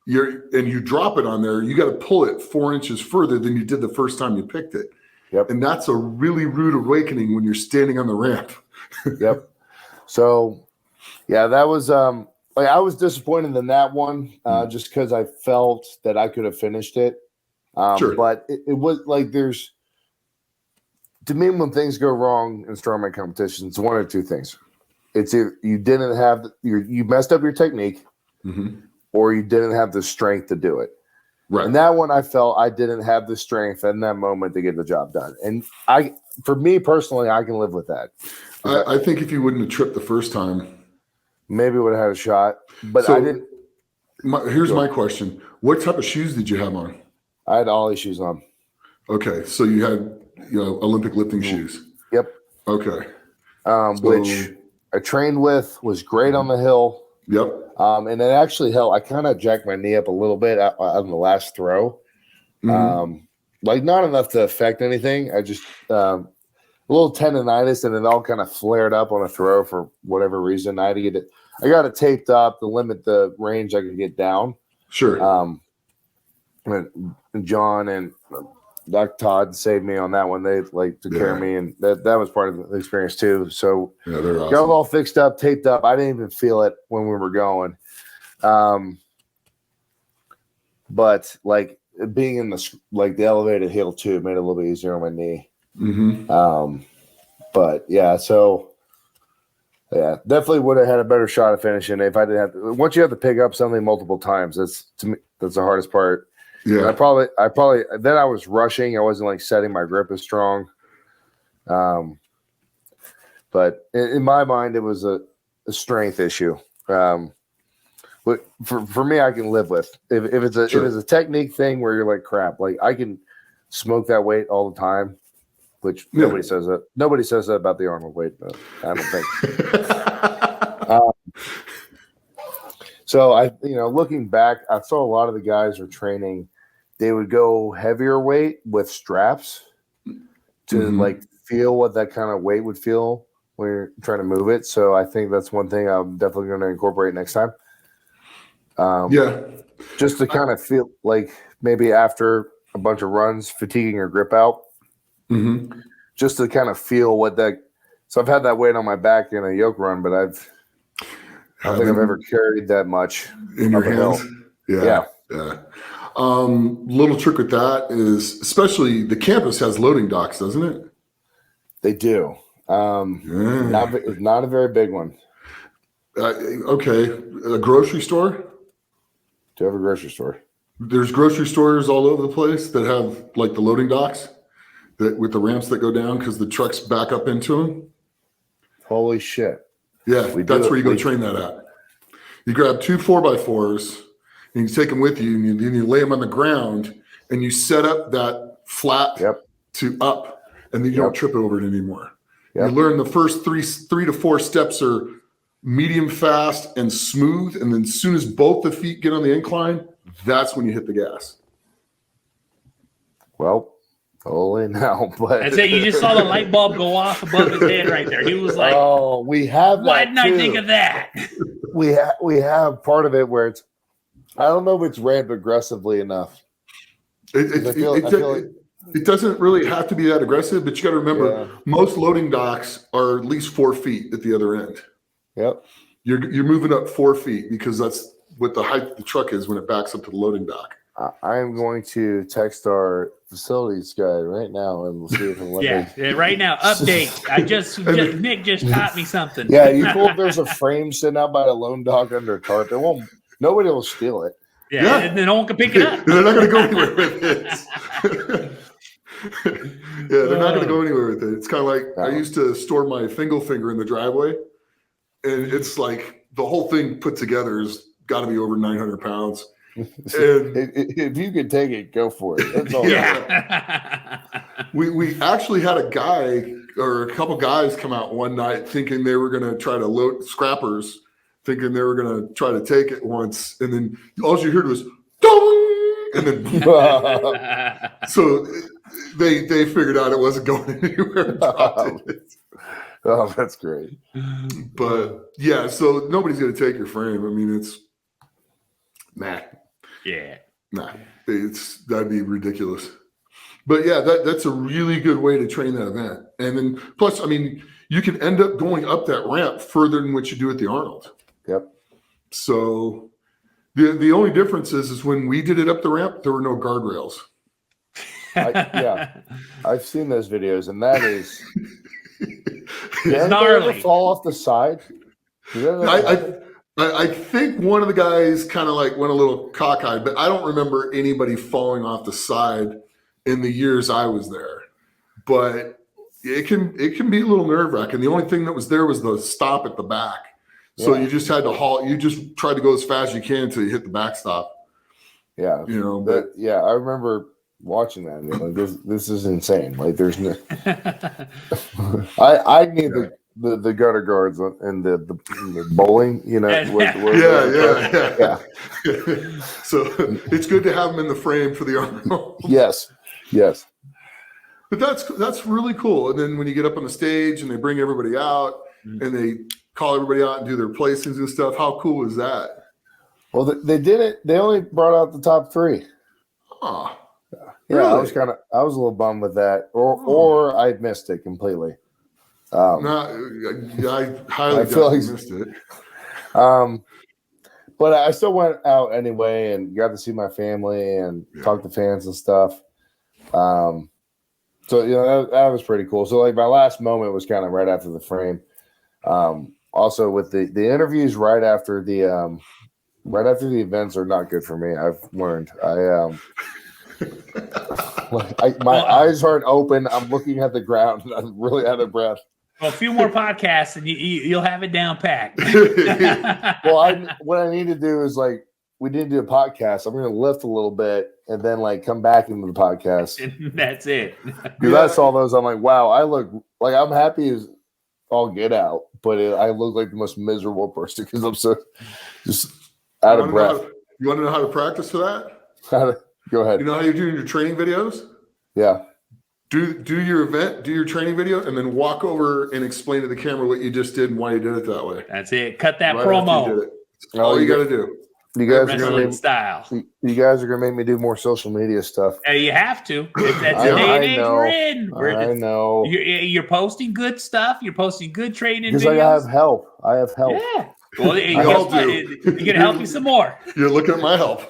you drop it on there, you got to pull it 4 inches further than you did the first time you picked it. Yep. And that's a really rude awakening when you're standing on the ramp. Yep. So, yeah, that was I was disappointed in that one just because I felt that I could have finished it. Sure. But it was like to me, when things go wrong in strongman competitions, it's one or two things. It's either you messed up your technique, or you didn't have the strength to do it. Right. And that one, I felt I didn't have the strength in that moment to get the job done. And for me personally, I can live with that. I think if you wouldn't have tripped the first time, maybe would have had a shot, but so I didn't. Here's my question: what type of shoes did you have on? I had Ollie shoes on. Okay, so you had Olympic lifting shoes. Yep. Okay. Which I trained with, was great on the hill. Yep. And it actually helped. I kind of jacked my knee up a little bit on the last throw. Like not enough to affect anything. I just a little tendonitis, and it all kind of flared up on a throw for whatever reason. I had to get it. I got it taped up to limit the range I could get down. Sure. John and Doc Todd saved me on that one. They took care of me, and that was part of the experience too. So yeah, they're awesome. Got it all fixed up, taped up. I didn't even feel it when we were going. But being in the elevated hill too made it a little bit easier on my knee. But yeah, so yeah, definitely would have had a better shot at finishing if I didn't have to. Once you have to pick up something multiple times, that's the hardest part. Yeah, and I probably then I was rushing. I wasn't setting my grip as strong. But in my mind, it was a strength issue. But for me, I can live with if it's a technique thing where you're like crap. I can smoke that weight all the time, which nobody says that. Nobody says that about the Arnold weight. I don't think. So looking back, I saw a lot of the guys were training. They would go heavier weight with straps to feel what that kind of weight would feel when you're trying to move it. So I think that's one thing I'm definitely going to incorporate next time. Just to kind of feel like maybe after a bunch of runs, fatiguing your grip out, just to kind of feel what that. So I've had that weight on my back in a yoke run, but I don't think I've ever carried that much in your hands. Yeah. Little trick with that is, especially the campus has loading docks, doesn't it? They do. Not a very big one. Okay, a grocery store. Do you have a grocery store? There's grocery stores all over the place that have the loading docks that with the ramps that go down because the trucks back up into them. Holy shit! Yeah, that's where you go train that at. You grab 2 4x4s and you take them with you, and you lay them on the ground, and you set up that flat to up, and then you don't trip over it anymore. You learn the first three to four steps are medium fast and smooth, and then as soon as both the feet get on the incline, that's when you hit the gas. Well, holy now, but that's it. You just saw the light bulb go off above his head right there. He was like, "Oh, we have that. Why didn't I think of that?" We have part of it where it's. I don't know if it's ramped aggressively enough. It doesn't really have to be that aggressive, but you got to remember most loading docks are at least 4 feet at the other end. Yep. You're moving up 4 feet because that's what the height of the truck is when it backs up to the loading dock. I am going to text our facilities guy right now and we'll see if I'm right now. Update. Nick just taught me something. Yeah, you pull if there's a frame sitting out by a loan dock under a tarp. Nobody will steal it. Yeah, and then no one can pick it up. They're not going to go anywhere with it. They're not going to go anywhere with it. It's kind of like I used to store my finger in the driveway, and it's like the whole thing put together has got to be over 900 pounds. And if you can take it, go for it. That's all. We actually had a guy or a couple guys come out one night thinking they were going to try to load scrappers, thinking they were going to try to take it once, and then all you heard was "dong," and then so they figured out it wasn't going anywhere and dropped it. Oh, that's great. But yeah, so nobody's going to take your frame. I mean, it's nah. Yeah. Nah, that'd be ridiculous. But yeah, that's a really good way to train that event. And then plus, I mean, you can end up going up that ramp further than what you do at the Arnold. Yep. So the only difference is when we did it up the ramp, there were no guardrails. I've seen those videos, and that is. It's gnarly. Ever fall off the side? I think one of the guys kind of like went a little cockeyed, but I don't remember anybody falling off the side in the years I was there. But it can be a little nerve-wracking. The only thing that was there was the stop at the back. So you just had to halt. You just tried to go as fast as you can until you hit the backstop. Yeah. You know, I remember watching that. Like, this is insane. Like, there's no. I need the gutter guards and the bowling. You know. Yeah. So it's good to have them in the frame for the Arnold. Yes. But that's really cool. And then when you get up on the stage and they bring everybody out and they call everybody out and do their placings and stuff, how cool is that? Well, they did it. They only brought out the top 3. Oh, yeah. really? I was a little bummed with that, or I missed it completely. I highly doubt you missed it. But I still went out anyway and got to see my family and talk to fans and stuff. So that was pretty cool. So like my last moment was kind of right after the frame. Also with the interviews right after the events are not good for me. I've learned. My eyes aren't open. I'm looking at the ground and I'm really out of breath. Well, a few more podcasts and you'll have it down packed. Well, what I need to do is like we need to do a podcast. I'm going to lift a little bit and then like come back into the podcast. And that's it. Because I saw those, I'm like, wow, I look like I'm happy as all get out, but I look like the most miserable person because I'm so just out of breath. You want to know how to practice for that? Go ahead. You know how you're doing your training videos? Yeah. Do your event, do your training video, and then walk over and explain to the camera what you just did and why you did it that way. That's it. Cut that Right promo. after you did it. That's all you got to do. You guys are gonna make me do more social media stuff. You have to. That's the day and age we're in. I know. You're posting good stuff. You're posting good training videos. Because I have help. Yeah. Well, you're gonna help me some more. You're looking at my help.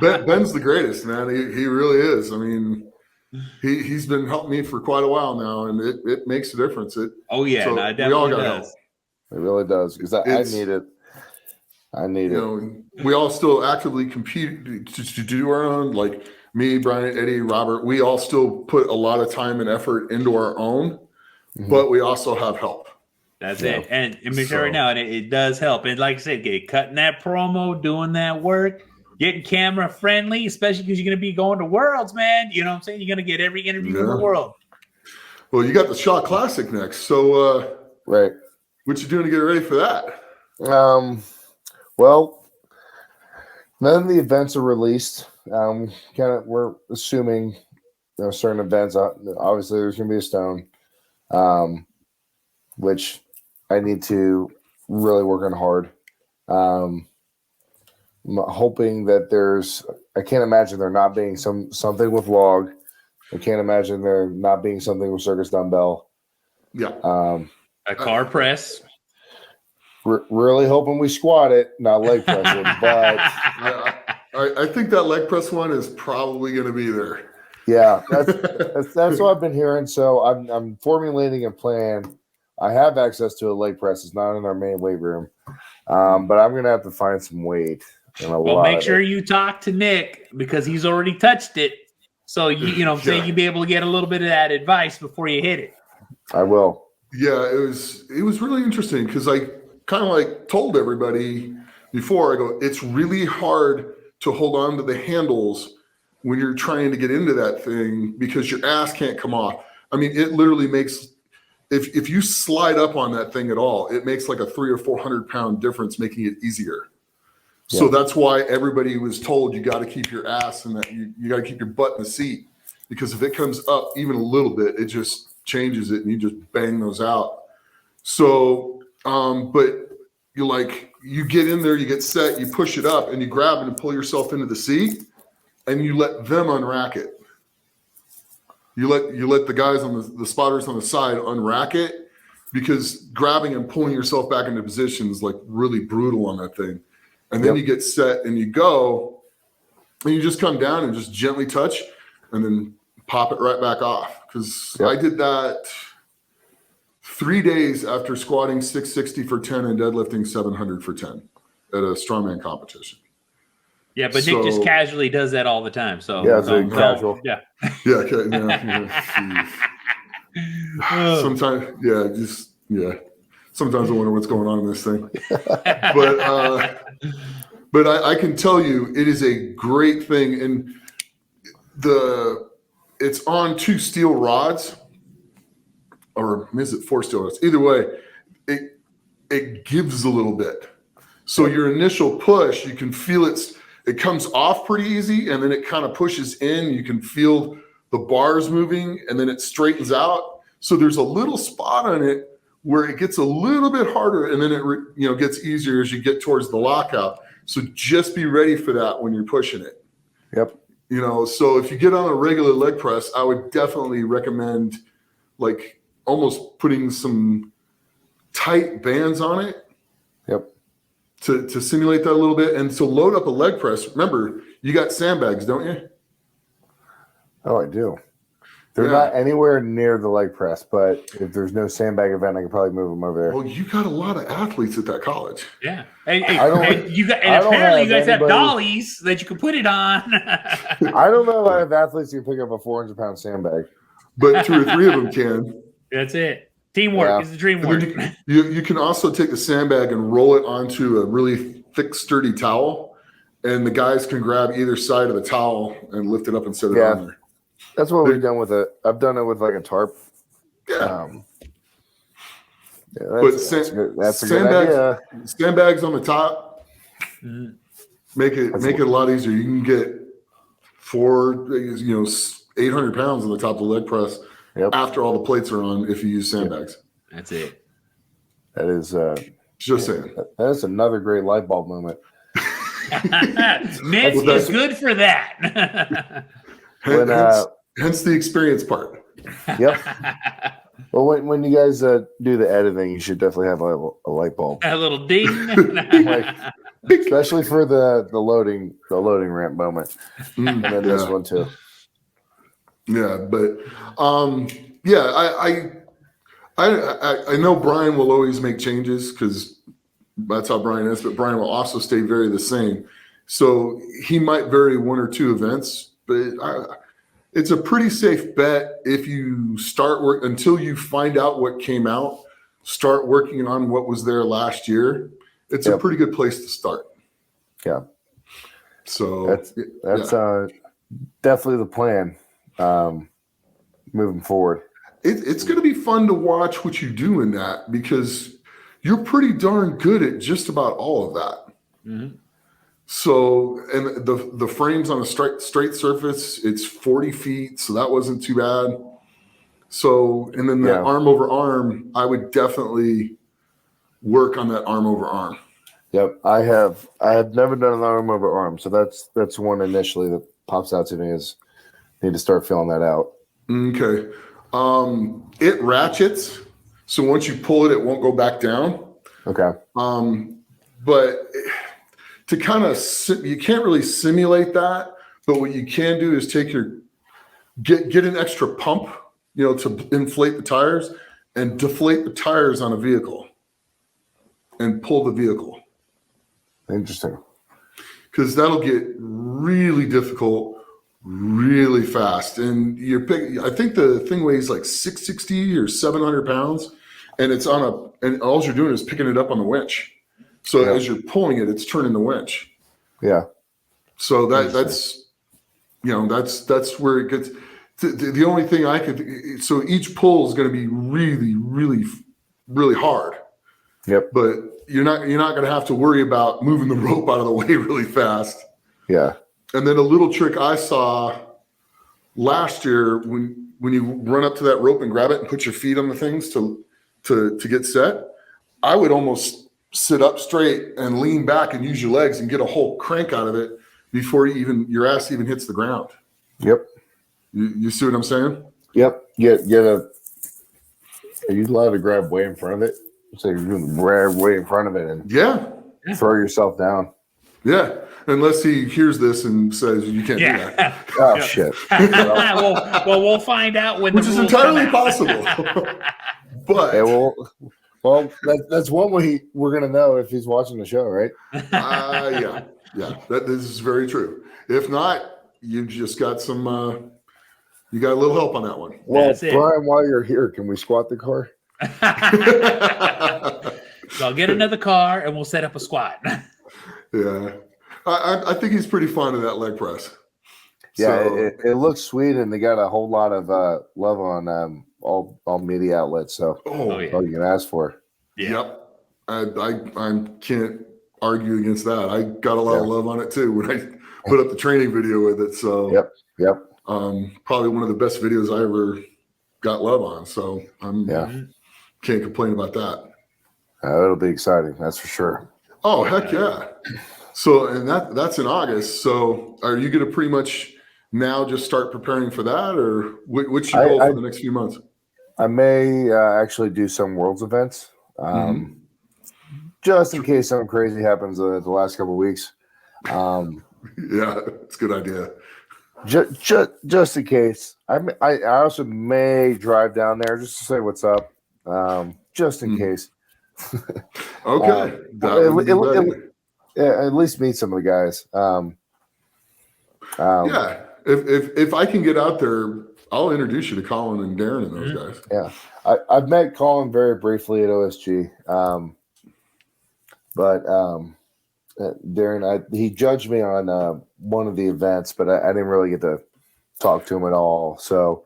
Ben's the greatest, man. He really is. I mean, he's been helping me for quite a while now, and it makes a difference. Definitely we all got does. help. It really does because I need it. I need it. We all still actively compete to do our own. Like me, Brian, Eddie, Robert. We all still put a lot of time and effort into our own, but we also have help. That's it. And make sure right now, and it does help. And like I said, cutting that promo, doing that work, getting camera friendly, especially because you're going to be going to Worlds, man. You know what I'm saying? You're going to get every interview in the world. Well, you got the Shaw Classic next. So, right. What you doing to get ready for that? Well, none of the events are released. We're assuming certain events. Obviously, there's going to be a stone, which I need to really work on hard. I'm hoping that I can't imagine there not being something with log. I can't imagine there not being something with circus dumbbell. Yeah. A car press. Really hoping we squat it, not leg press it, but I think that leg press one is probably going to be there. Yeah, that's what I've been hearing. So I'm formulating a plan. I have access to a leg press. It's not in our main weight room, but I'm going to have to find some weight. Well, make sure you talk to Nick because he's already touched it. So you know what I'm saying, you'll be able to get a little bit of that advice before you hit it. I will. Yeah, it was really interesting because I kind of like told everybody before, I go, it's really hard to hold on to the handles when you're trying to get into that thing because your ass can't come off. I mean, it literally makes, if you slide up on that thing at all, it makes like a 300 or 400 pound difference, making it easier. Yeah. So that's why everybody was told you got to keep your ass and that you got to keep your butt in the seat because if it comes up even a little bit, it just changes it and you just bang those out. So, but you get in there, you get set, you push it up and you grab it and pull yourself into the seat and you let them unrack it. You let the guys on the spotters on the side unrack it, because grabbing and pulling yourself back into position is like really brutal on that thing. And then you get set and you go and you just come down and just gently touch and then pop it right back off. Because I did that 3 days after squatting 660 for 10 and deadlifting 700 for 10 at a strongman competition. Yeah, but Nick just casually does that all the time. So it's casual. Yeah. Yeah. Okay. Sometimes I wonder what's going on in this thing. But I can tell you, it is a great thing, and it's on 2 steel rods, or is it 4 steel rods? Either way, it gives a little bit. So your initial push, you can feel it comes off pretty easy, and then it kind of pushes in. You can feel the bars moving, and then it straightens out. So there's a little spot on it where it gets a little bit harder, and then it gets easier as you get towards the lockout. So just be ready for that when you're pushing it. Yep. So if you get on a regular leg press, I would definitely recommend like almost putting some tight bands on it. Yep. To simulate that a little bit. And to load up a leg press, remember, you got sandbags, don't you? Oh, I do. They're not anywhere near the leg press, but if there's no sandbag event, I can probably move them over there. Well, you got a lot of athletes at that college. Yeah. And apparently you guys have dollies that you can put it on. I don't know if I have athletes who can pick up a 400-pound sandbag. But 2 or 3 of them can. That's it. Teamwork is the dream work. You can also take the sandbag and roll it onto a really thick, sturdy towel, and the guys can grab either side of the towel and lift it up and set it on there. That's what we've done with it. I've done it with like a tarp. Yeah. That's a good idea. Sandbags on the top make it a lot easier. You can get 800 pounds on the top of the leg press after all the plates are on if you use sandbags. That's it. That is just saying. That is another great light bulb moment. Nick is good for that. Hence the experience part. Yep. Well, when you guys do the editing, you should definitely have a light bulb. A little ding. Especially for the loading ramp moment. And then this one too. Yeah, but I know Brian will always make changes because that's how Brian is, but Brian will also stay very the same. So he might vary 1 or 2 events, but it's a pretty safe bet if you start work until you find out what came out, start working on what was there last year. It's a pretty good place to start. Yeah. So that's definitely the plan moving forward. It's going to be fun to watch what you do in that, because you're pretty darn good at just about all of that. Mm-hmm. So, and the frame's on a straight surface, it's 40 feet, so that wasn't too bad. So, and then the arm over arm, I would definitely work on that arm over arm. Yep, I have never done an arm over arm, so that's one initially that pops out to me is need to start feeling that out. Okay. It ratchets, so once you pull it, it won't go back down. Okay. But to kind of you can't really simulate that, but what you can do is take get an extra pump, to inflate the tires and deflate the tires on a vehicle and pull the vehicle. Interesting. Because that'll get really difficult really fast. And I think the thing weighs like 660 or 700 pounds, and it's and all you're doing is picking it up on the winch. So as you're pulling it, it's turning the winch. Yeah. So that's where it gets. The only thing so each pull is going to be really, really, really hard. Yep. But you're not going to have to worry about moving the rope out of the way really fast. Yeah. And then a little trick I saw last year when you run up to that rope and grab it and put your feet on the things to get set, I would almost sit up straight and lean back and use your legs and get a whole crank out of it before your ass even hits the ground. Yep. You see what I'm saying? Yep. Are you allowed to grab way in front of it? So you're going to grab way in front of it and throw yourself down. Yeah. Unless he hears this and says you can't do that. Oh, shit. well, we'll find out when Which the is rules entirely come out. possible. But well, that's one way we're going to know if he's watching the show, right? yeah. This is very true. If not, you just got some you got a little help on that one. Well, Brian, while you're here, can we squat the car? So I'll get another car and we'll set up a squat. Yeah. I think he's pretty fond of that leg press. Yeah, So, it looks sweet, and they got a whole lot of love on all media outlets. So yeah. all you can ask for. Yeah. Yep. I can't argue against that. I got a lot of love on it too when I put up the training video with it. So Yep. Probably one of the best videos I ever got love on. So can't complain about that. It'll be exciting, that's for sure. Oh, heck yeah. So, and that's in August. So are you going to pretty much now just start preparing for that, or what's your goal for the next few months? I may actually do some Worlds events, just in case something crazy happens the last couple of weeks. Yeah, it's a good idea. Just in case. I also may drive down there just to say what's up, just in case. Okay. At least meet some of the guys. Yeah. If I can get out there, I'll introduce you to Colin and Darren and those guys. Yeah. I've met Colin very briefly at OSG. But Darren, he judged me on one of the events, but I didn't really get to talk to him at all. So,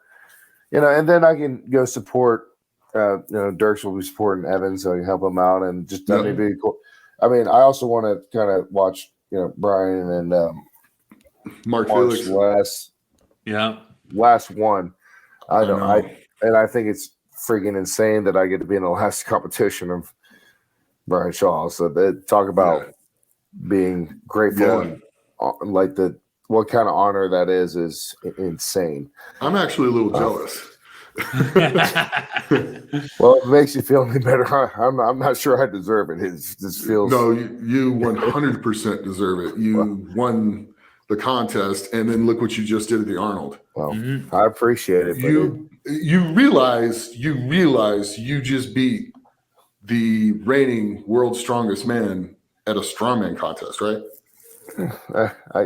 and then I can go support, Dirks will be supporting Evan, so I can help him out and just be cool. I mean, I also want to kind of watch, Brian and Mark Felix. Last one. I think it's freaking insane that I get to be in the last competition of Brian Shaw. So they talk about being grateful and like what kind of honor that is insane. I'm actually a little jealous. Well, if it makes you feel any better, I'm not sure I deserve it. It just feels. No, you 100% deserve it. You won the contest, and then look what you just did at the Arnold. Well, I appreciate it. You realize you just beat the reigning world's strongest man at a strongman contest, right?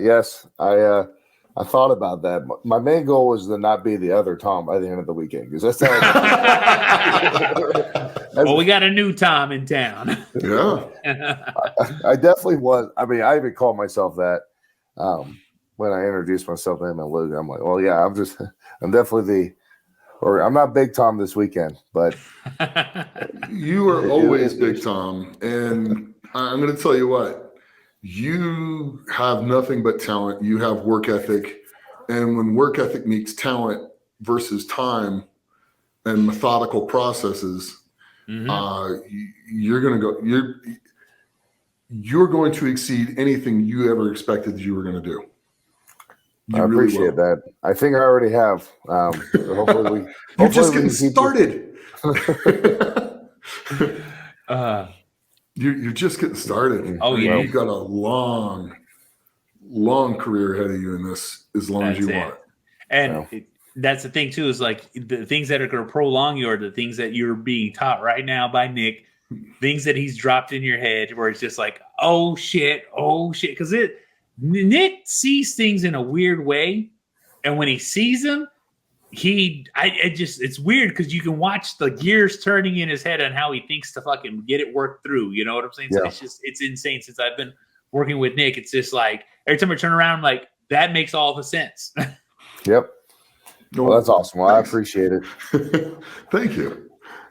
Yes, I thought about that. My main goal was to not be the other Tom by the end of the weekend, because that's well, we got a new Tom in town. Yeah, I definitely was. I mean, I even called myself that when I introduced myself to him and Luke. I'm like, well, yeah, I'm definitely I'm not Big Tom this weekend, but you are always Big Tom, and I'm going to tell you what. You have nothing but talent. You have work ethic. And when work ethic meets talent versus time and methodical processes, you're going to exceed anything you ever expected you were going to do. I appreciate that. I think I already have. Hopefully You're just getting started. You're just getting started. Oh, yeah. You've got a long career ahead of you in this, as long as you want. And that's the thing, too, is like the things that are going to prolong you are the things that you're being taught right now by Nick, things that he's dropped in your head where it's just like, oh, shit. Because Nick sees things in a weird way. And when he sees them, it's weird because you can watch the gears turning in his head on how he thinks to fucking get it worked through. You know what I'm saying? So it's insane. Since I've been working with Nick, it's just like every time I turn around, I'm like, that makes all the sense. Yep. Well, that's awesome. Well, I appreciate it. Thank you.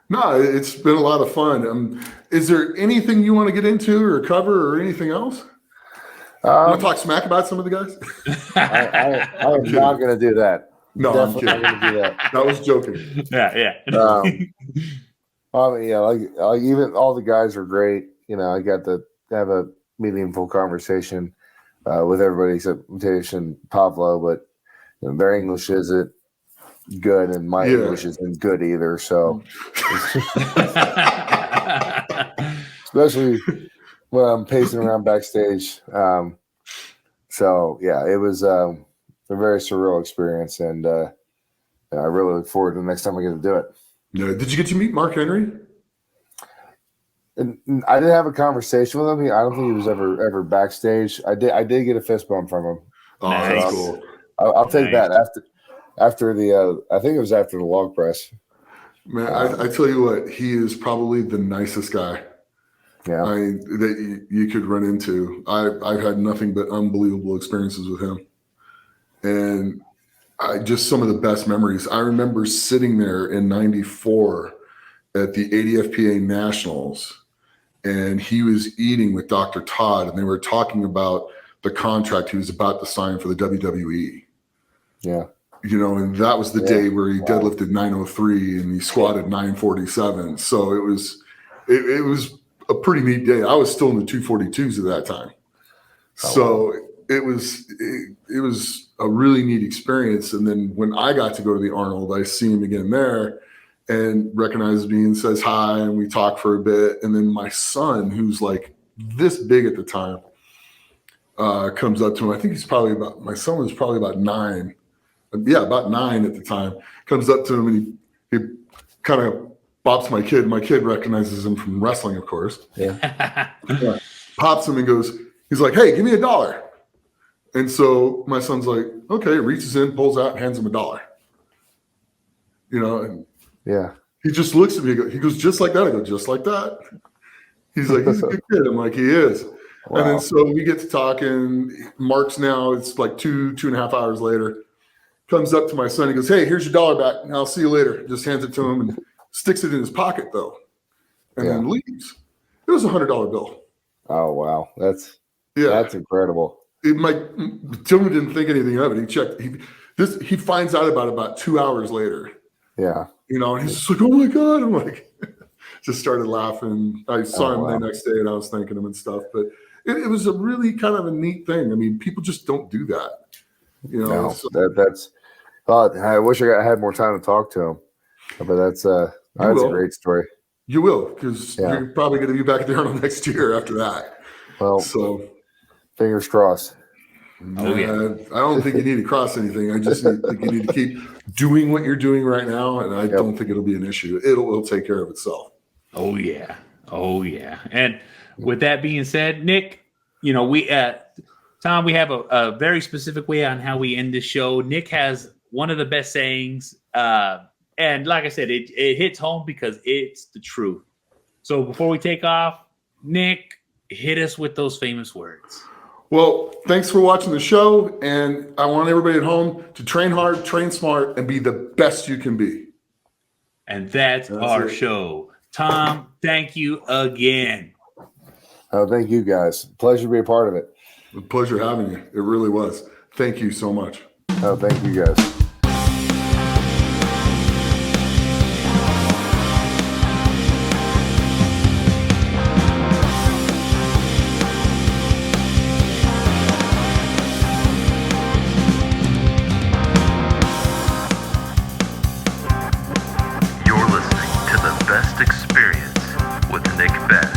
No, it's been a lot of fun. Is there anything you want to get into or cover or anything else? Want to talk smack about some of the guys? I am not going to do that. No, I'm Definitely kidding. gonna do that. That was joking. Yeah. Yeah, like even all the guys are great. You know, I got to have a meaningful conversation with everybody except Matish and Pavlo, but you know, their English isn't good, and my English isn't good either. So, especially when I'm pacing around backstage. So yeah, it was a very surreal experience, and I really look forward to the next time I get to do it. No, did you get to meet Mark Henry? And I did have a conversation with him. I don't think he was ever backstage. I did get a fist bump from him. Oh, Nice. that's cool. I'll take that after the. I think it was after the log press. Man, I tell you what, he is probably the nicest guy. Yeah, that you could run into. I've had nothing but unbelievable experiences with him, and just some of the best memories. I remember sitting there in '94 at the ADFPA Nationals, and he was eating with Dr. Todd, and they were talking about the contract he was about to sign for the WWE. yeah. You know, and that was the day where he deadlifted 903 and he squatted 947. So it was a pretty neat day. I was still in the 242s at that time. So it was a really neat experience. And then when I got to go to the Arnold, I see him again there and recognizes me and says hi, and we talk for a bit. And then my son, who's like this big at the time, comes up to him. I think my son was probably about 9. Yeah, about 9 at the time. Comes up to him and he kind of bops my kid. My kid recognizes him from wrestling, of course. Yeah. Pops him and he's like, "Hey, give me $1." And so my son's like, "Okay," reaches in, pulls out, hands him $1. You know, and Yeah. he just looks at me. He goes, "Just like that?" I go, "Just like that." He's like, "He's a good kid." I'm like, "He is." Wow. And then so we get to talking. Mark's now, it's like 2.5 hours later. Comes up to my son. He goes, "Hey, here's your $1 back. And I'll see you later." Just hands it to him and sticks it in his pocket though, and then leaves. It was a $100 bill. Oh wow, that's incredible. Tillman didn't think anything of it. He checked. He finds out about 2 hours later. Yeah, you know, and he's just like, "Oh my God!" I'm like, just started laughing. I saw him the next day, and I was thanking him and stuff. But it was a really kind of a neat thing. I mean, people just don't do that. You know, that's. I wish I had more time to talk to him, but that's a great story. You will, because you're probably going to be back at the Arnold next year after that. Well, so fingers crossed. I don't think you need to cross anything. I just think you need to keep doing what you're doing right now, and I don't think it'll be an issue. It'll take care of itself. Oh yeah. And with that being said, Nick, you know, Tom, we have a very specific way on how we end this show. Nick has one of the best sayings, and like I said, it hits home because it's the truth. So before we take off, Nick, hit us with those famous words. Well, thanks for watching the show, and I want everybody at home to train hard, train smart, and be the best you can be. And that's our show. Tom, thank you again. Oh, thank you guys. Pleasure to be a part of it. A pleasure having you. It really was. Thank you so much. Oh, thank you guys. You're listening to The Best Experience with Nick Best.